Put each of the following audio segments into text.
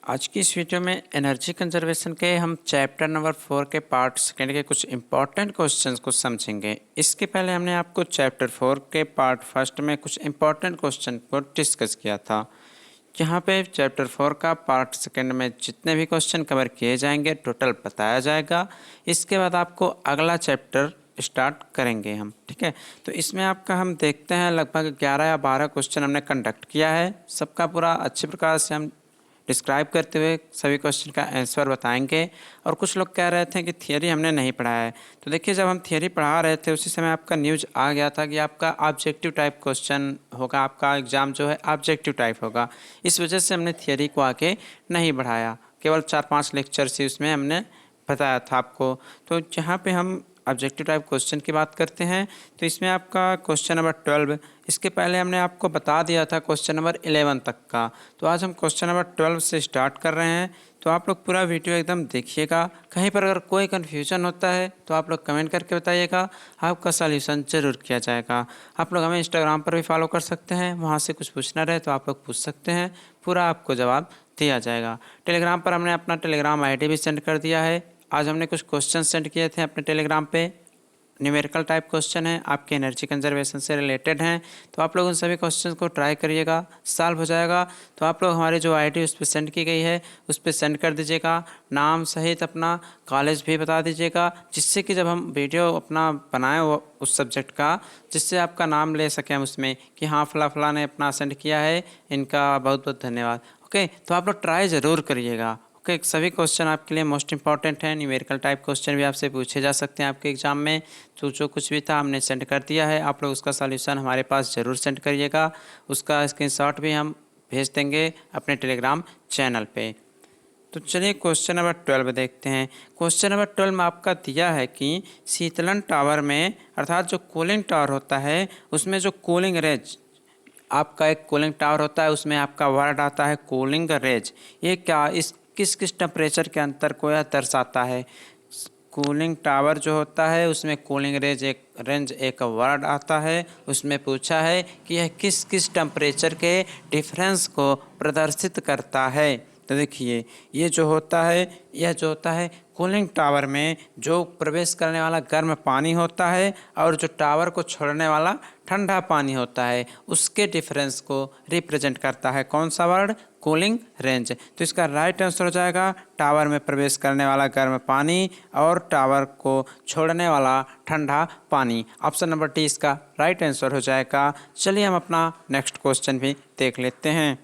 आज की इस वीडियो में एनर्जी कंजर्वेशन के हम चैप्टर नंबर 4 के पार्ट सेकेंड के कुछ इंपॉर्टेंट क्वेश्चंस को समझेंगे। इसके पहले हमने आपको चैप्टर 4 के पार्ट फर्स्ट में कुछ इंपॉर्टेंट क्वेश्चन को डिस्कस किया था। यहाँ पे चैप्टर 4 का पार्ट सेकेंड में जितने भी क्वेश्चन कवर किए जाएंगे टोटल बताया जाएगा। इसके बाद आपको अगला चैप्टर स्टार्ट करेंगे हम, ठीक है। तो इसमें आपका हम देखते हैं लगभग 11 या 12 क्वेश्चन हमने कंडक्ट किया है। सबका पूरा अच्छे प्रकार से हम डिस्क्राइब करते हुए सभी क्वेश्चन का आंसर बताएंगे। और कुछ लोग कह रहे थे कि थियरी हमने नहीं पढ़ाया है, तो देखिए जब हम थियरी पढ़ा रहे थे उसी समय आपका न्यूज़ आ गया था कि आपका ऑब्जेक्टिव टाइप क्वेश्चन होगा, आपका एग्ज़ाम जो है ऑब्जेक्टिव टाइप होगा। इस वजह से हमने थियरी को आगे नहीं बढ़ाया, केवल 4-5 लेक्चर्स ही उसमें हमने बताया था आपको। तो जहाँ पे हम ऑब्जेक्टिव टाइप क्वेश्चन की बात करते हैं तो इसमें आपका क्वेश्चन नंबर 12, इसके पहले हमने आपको बता दिया था क्वेश्चन नंबर 11 तक का। तो आज हम क्वेश्चन नंबर 12 से स्टार्ट कर रहे हैं। तो आप लोग पूरा वीडियो एकदम देखिएगा। कहीं पर अगर कोई कन्फ्यूजन होता है तो आप लोग कमेंट करके बताइएगा, आपका सॉल्यूशन जरूर किया जाएगा। आप लोग हमें इंस्टाग्राम पर भी फॉलो कर सकते हैं, वहाँ से कुछ पूछना रहे तो आप लोग पूछ सकते हैं, पूरा आपको जवाब दिया जाएगा। टेलीग्राम पर हमने अपना टेलीग्राम आईडी भी सेंड कर दिया है। आज हमने कुछ क्वेश्चन सेंड किए थे अपने टेलीग्राम पे, न्यूमेरिकल टाइप क्वेश्चन है, आपके एनर्जी कंजर्वेशन से रिलेटेड हैं। तो आप लोग उन सभी क्वेश्चंस को ट्राई करिएगा, सॉल्व हो जाएगा। तो आप लोग हमारी जो आईडी उस पर सेंड की गई है उस पर सेंड कर दीजिएगा, नाम सहित अपना कॉलेज भी बता दीजिएगा, जिससे कि जब हम वीडियो अपना बनाएं वो उस सब्जेक्ट का, जिससे आपका नाम ले सकें हम उसमें कि हाँ फला फला ने अपना सेंड किया है, इनका बहुत बहुत धन्यवाद। ओके, तो आप लोग ट्राई ज़रूर करिएगा। ओके, सभी क्वेश्चन आपके लिए मोस्ट इंपॉर्टेंट हैं। न्यूमेरिकल टाइप क्वेश्चन भी आपसे पूछे जा सकते हैं आपके एग्जाम में। तो जो कुछ भी था हमने सेंड कर दिया है, आप लोग उसका सॉल्यूशन हमारे पास ज़रूर सेंड करिएगा। उसका स्क्रीनशॉट भी हम भेज देंगे अपने टेलीग्राम चैनल पे। तो चलिए क्वेश्चन नंबर 12 देखते हैं। क्वेश्चन नंबर 12 में आपका दिया है कि शीतलन टावर में, अर्थात जो कूलिंग टावर होता है उसमें जो कूलिंग रेज, आपका एक कूलिंग टावर होता है उसमें आपका वर्ड आता है कूलिंग रेज। ये क्या, इस किस किस टेम्परेचर के अंतर को यह दर्शाता है। कूलिंग टावर जो होता है उसमें कूलिंग रेंज एक वर्ड आता है, उसमें पूछा है कि यह किस किस टेम्परेचर के डिफरेंस को प्रदर्शित करता है। तो देखिए ये जो होता है, यह जो होता है कूलिंग टावर में जो प्रवेश करने वाला गर्म पानी होता है और जो टावर को छोड़ने वाला ठंडा पानी होता है, उसके डिफरेंस को रिप्रेजेंट करता है कौन सा वर्ड, कूलिंग रेंज। तो इसका राइट आंसर हो जाएगा टावर में प्रवेश करने वाला गर्म पानी और टावर को छोड़ने वाला ठंडा पानी। ऑप्शन नंबर डी इसका राइट आंसर हो जाएगा। चलिए हम अपना नेक्स्ट क्वेश्चन भी देख लेते हैं।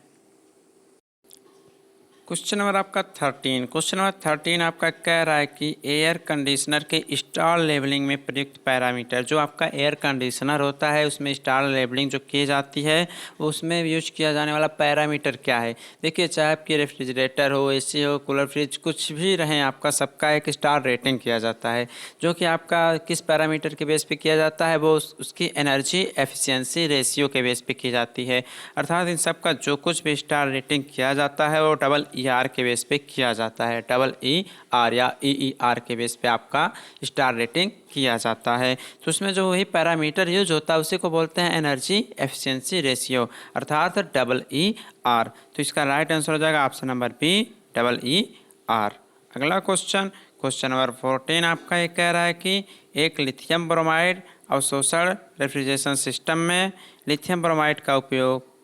क्वेश्चन नंबर आपका 13, क्वेश्चन नंबर 13 आपका कह रहा है कि एयर कंडीशनर के स्टार लेवलिंग में प्रयुक्त पैरामीटर, जो आपका एयर कंडीशनर होता है उसमें स्टार लेवलिंग जो की जाती है उसमें यूज किया जाने वाला पैरामीटर क्या है। देखिए चाहे आपकी रेफ्रिजरेटर हो, एसी हो, कूलर, फ्रिज कुछ भी रहें, आपका सबका एक स्टार रेटिंग किया जाता है, जो कि आपका किस पैरामीटर के बेस पे किया जाता है, वो उसकी एनर्जी एफिशिएंसी रेशियो के बेस पे की जाती है। अर्थात इन सब का जो कुछ भी स्टार रेटिंग किया जाता है वो ER के बेस पे किया जाता है, ER या EER के बेस पे आपका स्टार रेटिंग किया जाता है। तो उसमें जो वही पैरामीटर यूज होता है उसी को बोलते हैं एनर्जी एफिशिएंसी रेशियो, अर्थात EER। तो इसका राइट आंसर हो जाएगा ऑप्शन नंबर बी, EER। अगला क्वेश्चन, क्वेश्चन नंबर 14 आपका ये कह रहा है कि एक लिथियम ब्रोमाइड अवशोषण रेफ्रिजरेशन सिस्टम में लिथियम ब्रोमाइड का उपयोग,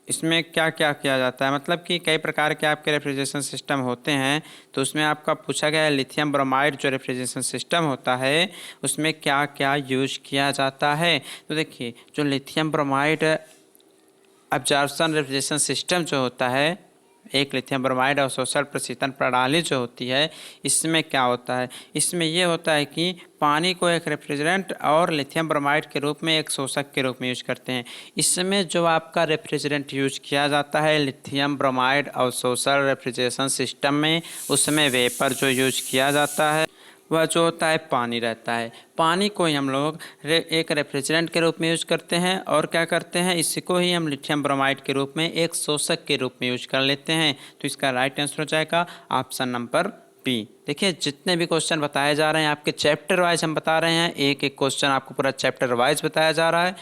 इसमें क्या क्या किया जाता है। मतलब कि कई प्रकार के आपके रेफ्रिजरेशन सिस्टम होते हैं, तो उसमें आपका पूछा गया है लिथियम ब्रोमाइड जो रेफ्रिजरेशन सिस्टम होता है उसमें क्या क्या यूज किया जाता है। तो देखिए जो lithium bromide absorption refrigeration system जो होता है, एक लिथियम ब्रोमाइड अवशोषण प्रशीतन प्रणाली जो होती है, इसमें क्या होता है, इसमें ये होता है कि पानी को एक रेफ्रिजरेंट और लिथियम ब्रोमाइड के रूप में एक शोषक के रूप में यूज करते हैं। इसमें जो आपका रेफ्रिजरेंट यूज किया जाता है लिथियम ब्रोमाइड अवशोषण रेफ्रिजरेशन सिस्टम में, उसमें वेपर जो यूज किया जाता है वह जो होता है पानी रहता है। पानी को ही हम लोग एक रेफ्रिजरेंट के रूप में यूज करते हैं और क्या करते हैं, इसको ही हम लिथियम ब्रोमाइड के रूप में एक शोषक के रूप में यूज कर लेते हैं। तो इसका राइट आंसर हो जाएगा ऑप्शन नंबर बी। देखिए जितने भी क्वेश्चन बताए जा रहे हैं आपके चैप्टर वाइज हम बता रहे हैं, एक एक क्वेश्चन आपको पूरा चैप्टर वाइज बताया जा रहा है।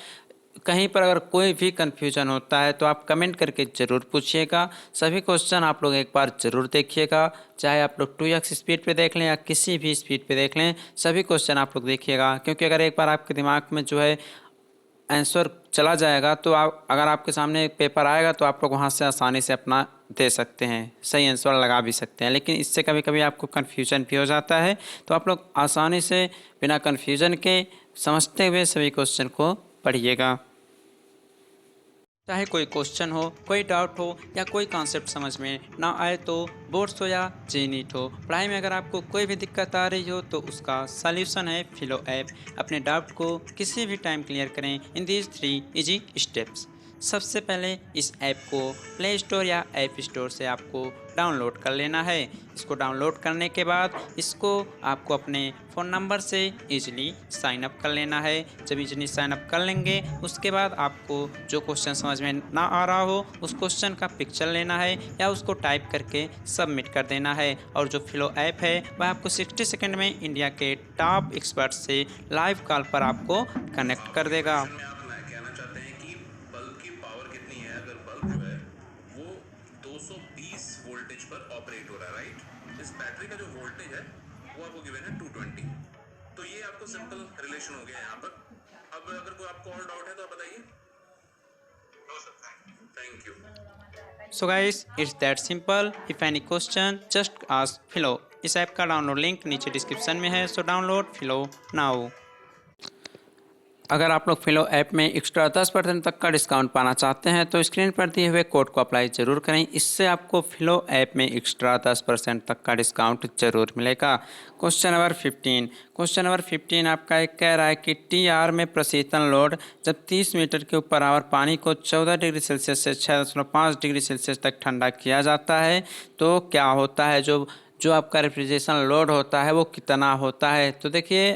कहीं पर अगर कोई भी कन्फ्यूजन होता है तो आप कमेंट करके ज़रूर पूछिएगा। सभी क्वेश्चन आप लोग एक बार ज़रूर देखिएगा, चाहे आप लोग 2x स्पीड पे देख लें या किसी भी स्पीड पे देख लें, सभी क्वेश्चन आप लोग देखिएगा। क्योंकि अगर एक बार आपके दिमाग में जो है आंसर चला जाएगा तो आप, अगर आपके सामने पेपर आएगा तो आप लोग वहाँ से आसानी से अपना दे सकते हैं, सही आंसर लगा भी सकते हैं। लेकिन इससे कभी कभी आपको कन्फ्यूजन भी हो जाता है, तो आप लोग आसानी से बिना कन्फ्यूजन के समझते हुए सभी क्वेश्चन को पढ़िएगा। चाहे कोई क्वेश्चन हो, कोई डाउट हो या कोई कॉन्सेप्ट समझ में ना आए, तो बोर्ड्स हो या जेनीट हो, पढ़ाई में अगर आपको कोई भी दिक्कत आ रही हो तो उसका सॉल्यूशन है फिलो ऐप। अपने डाउट को किसी भी टाइम क्लियर करें इन दीज 3 इजी स्टेप्स। सबसे पहले इस ऐप को प्ले स्टोर या ऐप स्टोर से आपको डाउनलोड कर लेना है। इसको डाउनलोड करने के बाद इसको आपको अपने फ़ोन नंबर से इजीली साइन अप कर लेना है। जब इजीली साइन अप कर लेंगे उसके बाद आपको जो क्वेश्चन समझ में ना आ रहा हो उस क्वेश्चन का पिक्चर लेना है या उसको टाइप करके सबमिट कर देना है। और जो फिलो ऐप है वह आपको 60 सेकंड में इंडिया के टॉप एक्सपर्ट से लाइव कॉल पर आपको कनेक्ट कर देगा। वोल्टेज पर ऑपरेट हो रहा है, राइट। इस बैटरी का जो वोल्टेज है वो आपको गिवन है 220। तो ये आपको सिंपल रिलेशन हो गया यहाँ पर। अब अगर कोई आपको और डाउट है तो आप बताइए। Thank you. So guys, it's that simple. If any question, just ask Philo. इस ऐप का डाउनलोड लिंक नीचे डिस्क्रिप्शन में है, सो डाउनलोड फिलो नाउ। अगर आप लोग फिलो ऐप में एक्स्ट्रा 10% तक का डिस्काउंट पाना चाहते हैं तो स्क्रीन पर दिए हुए कोड को अप्लाई ज़रूर करें। इससे आपको फिलो ऐप में एक्स्ट्रा 10% तक का डिस्काउंट ज़रूर मिलेगा। Question number 15। क्वेश्चन नंबर 15 आपका एक कह रहा है कि TR में प्रशीतन लोड जब 30 मीटर के ऊपर आवर पानी को 14 डिग्री सेल्सियस से 6.5 डिग्री सेल्सियस तक ठंडा किया जाता है तो क्या होता है, जो आपका रेफ्रिजरेशन लोड होता है वो कितना होता है। तो देखिए,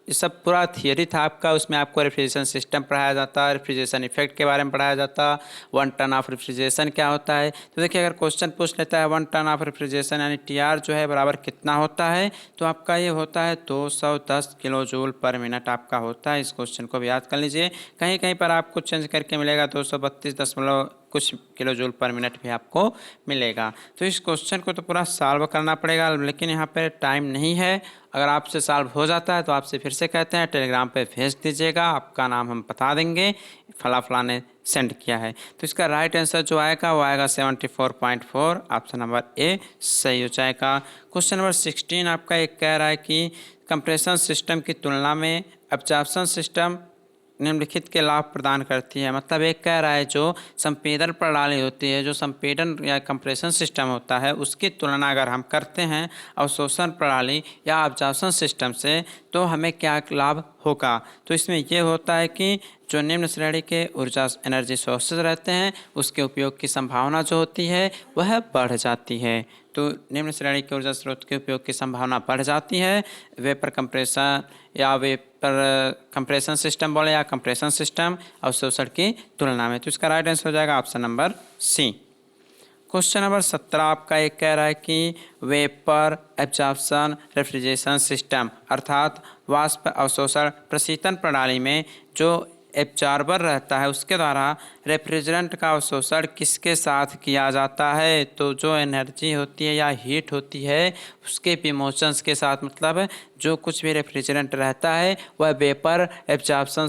ये सब पूरा थियरी था आपका, उसमें आपको रेफ्रिजरेशन सिस्टम पढ़ाया जाता है, रेफ्रिजरेशन इफेक्ट के बारे में पढ़ाया जाता, 1 टन ऑफ रेफ्रिजरेशन क्या होता है। तो देखिए, अगर क्वेश्चन पूछ लेता है 1 टन ऑफ रेफ्रिजरेशन यानी TR जो है बराबर कितना होता है, तो आपका ये होता है 210 किलो जूल पर मिनट आपका होता है। इस क्वेश्चन को भी याद कर लीजिए। कहीं कहीं पर आपको चेंज करके मिलेगा 232 कुछ किलो जूल पर मिनट भी आपको मिलेगा। तो इस क्वेश्चन को तो पूरा सॉल्व करना पड़ेगा, लेकिन यहाँ पे टाइम नहीं है। अगर आपसे सॉल्व हो जाता है तो आपसे फिर से कहते हैं टेलीग्राम पे भेज दीजिएगा, आपका नाम हम बता देंगे, फला ने सेंड किया है। तो इसका राइट आंसर जो आएगा वो आएगा 74.4, ऑप्शन नंबर ए सही हो जाएगा। क्वेश्चन नंबर 16 आपका एक कह रहा है कि कंप्रेशन सिस्टम की तुलना में एब्जॉर्प्शन सिस्टम निम्नलिखित के लाभ प्रदान करती है। मतलब एक कह रहा है जो संपीड़न प्रणाली होती है, जो संपीड़न या कंप्रेशन सिस्टम होता है, उसकी तुलना अगर हम करते हैं अवशोषण प्रणाली या एब्जॉर्प्शन सिस्टम से तो हमें क्या लाभ होगा। तो इसमें यह होता है कि जो निम्न श्रेणी के ऊर्जा एनर्जी सोर्सेज रहते हैं उसके उपयोग की संभावना जो होती है वह बढ़ जाती है। तो निम्न श्रेणी के ऊर्जा स्रोत के उपयोग की संभावना बढ़ जाती है वेपर कंप्रेशन या वेपर कंप्रेशन सिस्टम बोले या कंप्रेशन सिस्टम अवशोषण की तुलना में। तो इसका राइट आंसर हो जाएगा option number C. Question number 17 आपका एक कह रहा है कि वेपर एब्जॉर्प्शन रेफ्रिजरेशन सिस्टम अर्थात वाष्प अवशोषण प्रशीतन प्रणाली में जो एब्जॉर्बर रहता है उसके द्वारा रेफ्रिजरेंट का अवशोषण किसके साथ किया जाता है। तो जो एनर्जी होती है या हीट होती है उसके इमोशंस के साथ, मतलब जो कुछ भी रेफ्रिजरेंट रहता है वह वेपर एब्जॉर्प्शन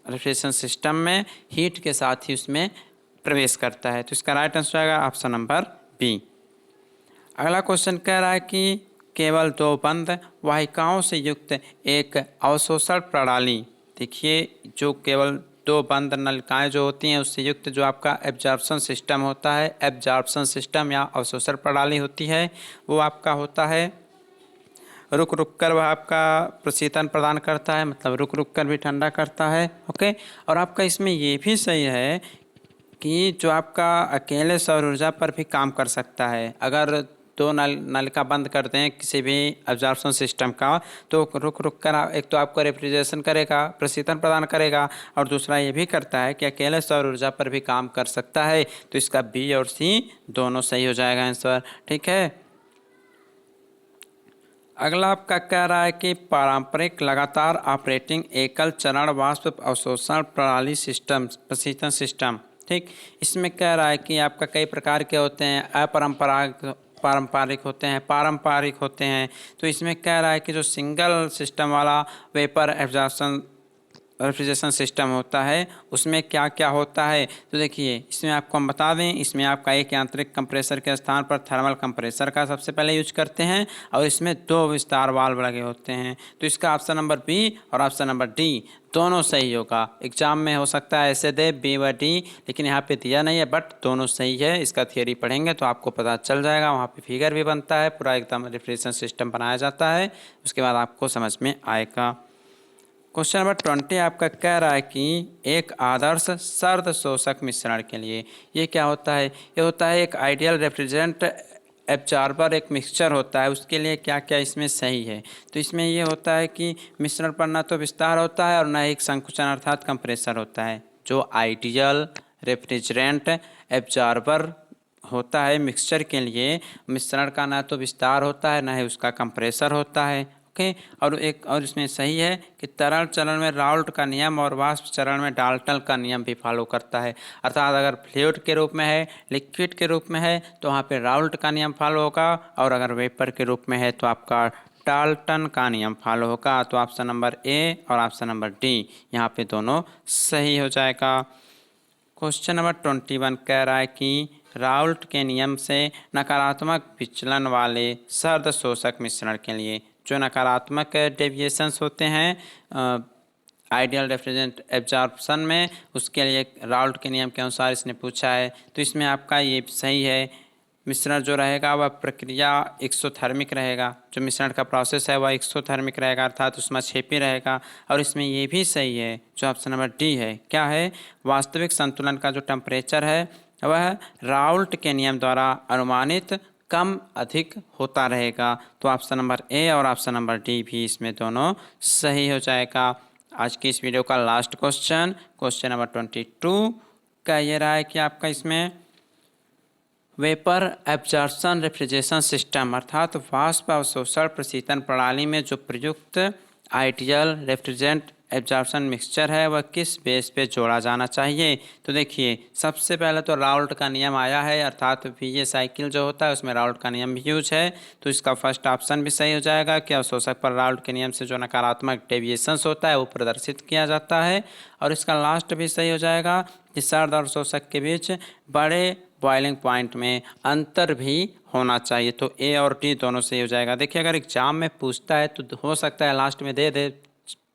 रेफ्रिजरेशन सिस्टम में हीट के साथ ही उसमें प्रवेश करता है। तो इसका राइट आंसर आएगा ऑप्शन नंबर बी। अगला क्वेश्चन कह रहा है कि केवल 2 बंद वाहिकाओं से युक्त एक अवशोषण प्रणाली, देखिए जो केवल 2 बंद नलिकाएं जो होती हैं उससे युक्त जो आपका एब्जॉर्प्शन सिस्टम होता है, एब्जॉर्प्शन सिस्टम या अवशोषण प्रणाली होती है, वो आपका होता है रुक रुक कर वह आपका प्रशीतन प्रदान करता है, मतलब रुक रुक कर भी ठंडा करता है। ओके, और आपका इसमें ये भी सही है कि जो आपका अकेले सौर ऊर्जा पर भी काम कर सकता है। अगर 2 नलिका बंद कर दें किसी भी एब्जॉर्प्शन सिस्टम का तो रुक रुक कर एक तो आपको रेफ्रिजरेशन करेगा, प्रशीतन प्रदान करेगा, और दूसरा ये भी करता है कि अकेले सौर ऊर्जा पर भी काम कर सकता है। तो इसका बी और सी दोनों सही हो जाएगा आंसर। ठीक है, अगला आपका कह रहा है कि पारंपरिक लगातार ऑपरेटिंग एकल चरण वाष्प अवशोषण प्रणाली सिस्टम प्रशीतन सिस्टम, ठीक। इसमें कह रहा है कि आपका कई प्रकार के होते हैं, पारंपरिक होते हैं, पारंपरिक होते हैं। तो इसमें कह रहा है कि जो सिंगल सिस्टम वाला वेपर एब्जॉर्प्शन रेफ्रिजरेशन सिस्टम होता है उसमें क्या क्या होता है। तो देखिए इसमें आपको हम बता दें, इसमें आपका एक यांत्रिक कंप्रेसर के स्थान पर थर्मल कंप्रेसर का सबसे पहले यूज करते हैं और इसमें 2 विस्तार वाल्व लगे होते हैं। तो इसका ऑप्शन नंबर बी और ऑप्शन नंबर डी दोनों सही होगा। एग्जाम में हो सकता है ऐसे दे बी व डी, लेकिन यहाँ पे दिया नहीं है, बट दोनों सही है। इसका थियोरी पढ़ेंगे तो आपको पता चल जाएगा, वहाँ पे फिगर भी बनता है, पूरा एकदम रेफ्रिजरेशन सिस्टम बनाया जाता है, उसके बाद आपको समझ में आएगा। क्वेश्चन नंबर 20 आपका कह रहा है कि एक आदर्श सर्द शोषक मिश्रण के लिए ये क्या होता है। ये होता है एक आइडियल रेफ्रिजरेंट एब्जॉर्बर, एक मिक्सचर होता है, उसके लिए क्या क्या इसमें सही है। तो इसमें ये होता है कि मिश्रण पर ना तो विस्तार होता है और ना एक संकुचन अर्थात कंप्रेसर होता है। जो आइडियल रेफ्रिजरेंट एब्जॉर्बर होता है मिक्सचर के लिए, मिश्रण का ना तो विस्तार होता है ना ही उसका कंप्रेसर होता है, ओके। और इसमें सही है कि तरल चरण में राउल्ट का नियम और वाष्प चरण में डाल्टन का नियम भी फॉलो करता है। अर्थात अगर फ्लूइड के रूप में है, लिक्विड के रूप में है तो वहाँ पे राउल्ट का नियम फॉलो होगा, और अगर वेपर के रूप में है तो आपका डाल्टन का नियम फॉलो होगा। तो ऑप्शन नंबर ए और ऑप्शन नंबर डी यहाँ पे दोनों सही हो जाएगा। क्वेश्चन नंबर 21 कह रहा है कि राउल्ट के नियम से नकारात्मक विचलन वाले सर्द शोषक मिश्रण के लिए जो नकारात्मक डेविएशंस होते हैं आइडियल रेफ्रिजरेंट एब्जॉर्प्शन में, उसके लिए राउल्ट के नियम के अनुसार इसने पूछा है। तो इसमें आपका ये सही है, मिश्रण जो रहेगा वह प्रक्रिया एक्सोथर्मिक रहेगा, जो मिश्रण का प्रोसेस है वह एक्सोथर्मिक रहेगा अर्थात उसमें छेपी रहेगा। और इसमें ये भी सही है जो ऑप्शन नंबर डी है, क्या है, वास्तविक संतुलन का जो टेम्परेचर है वह राउल्ट के नियम द्वारा अनुमानित कम अधिक होता रहेगा। तो ऑप्शन नंबर ए और ऑप्शन नंबर डी भी इसमें दोनों सही हो जाएगा। आज की इस वीडियो का लास्ट क्वेश्चन, क्वेश्चन नंबर 22 का ये रहा है कि आपका इसमें वेपर एब्जॉर्प्शन रेफ्रिजरेशन सिस्टम अर्थात वाष्प अवशोषण प्रशीतन प्रणाली में जो प्रयुक्त आइडियल रेफ्रिजरेंट एब्जॉर्प्शन मिक्सचर है वह किस बेस पे जोड़ा जाना चाहिए। तो देखिए सबसे पहले तो राउल्ट का नियम आया है, अर्थात ये साइकिल जो होता है उसमें राउल्ट का नियम भी यूज है। तो इसका फर्स्ट ऑप्शन भी सही हो जाएगा कि अवशोषक पर राउल्ट के नियम से जो नकारात्मक डेविएशंस होता है वो प्रदर्शित किया जाता है। और इसका लास्ट भी सही हो जाएगा कि सर्द और शोषक के बीच बड़े बॉइलिंग पॉइंट में अंतर भी होना चाहिए। तो ए और डी दोनों सही हो जाएगा। देखिए अगर एग्जाम में पूछता है तो हो सकता है लास्ट में दे दे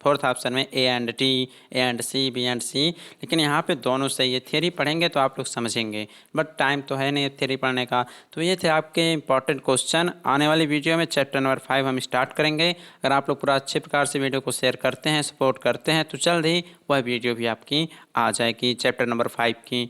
फोर्थ ऑप्शन में A and D, A and C, B and C, लेकिन यहाँ पे दोनों सही है। थियरी पढ़ेंगे तो आप लोग समझेंगे, बट टाइम तो है नहीं थियरी पढ़ने का। तो ये थे आपके इंपॉर्टेंट क्वेश्चन। आने वाली वीडियो में चैप्टर नंबर 5 हम स्टार्ट करेंगे। अगर आप लोग पूरा अच्छे प्रकार से वीडियो को शेयर करते हैं, सपोर्ट करते हैं, तो जल्द ही वह वीडियो भी आपकी आ जाएगी चैप्टर नंबर 5 की।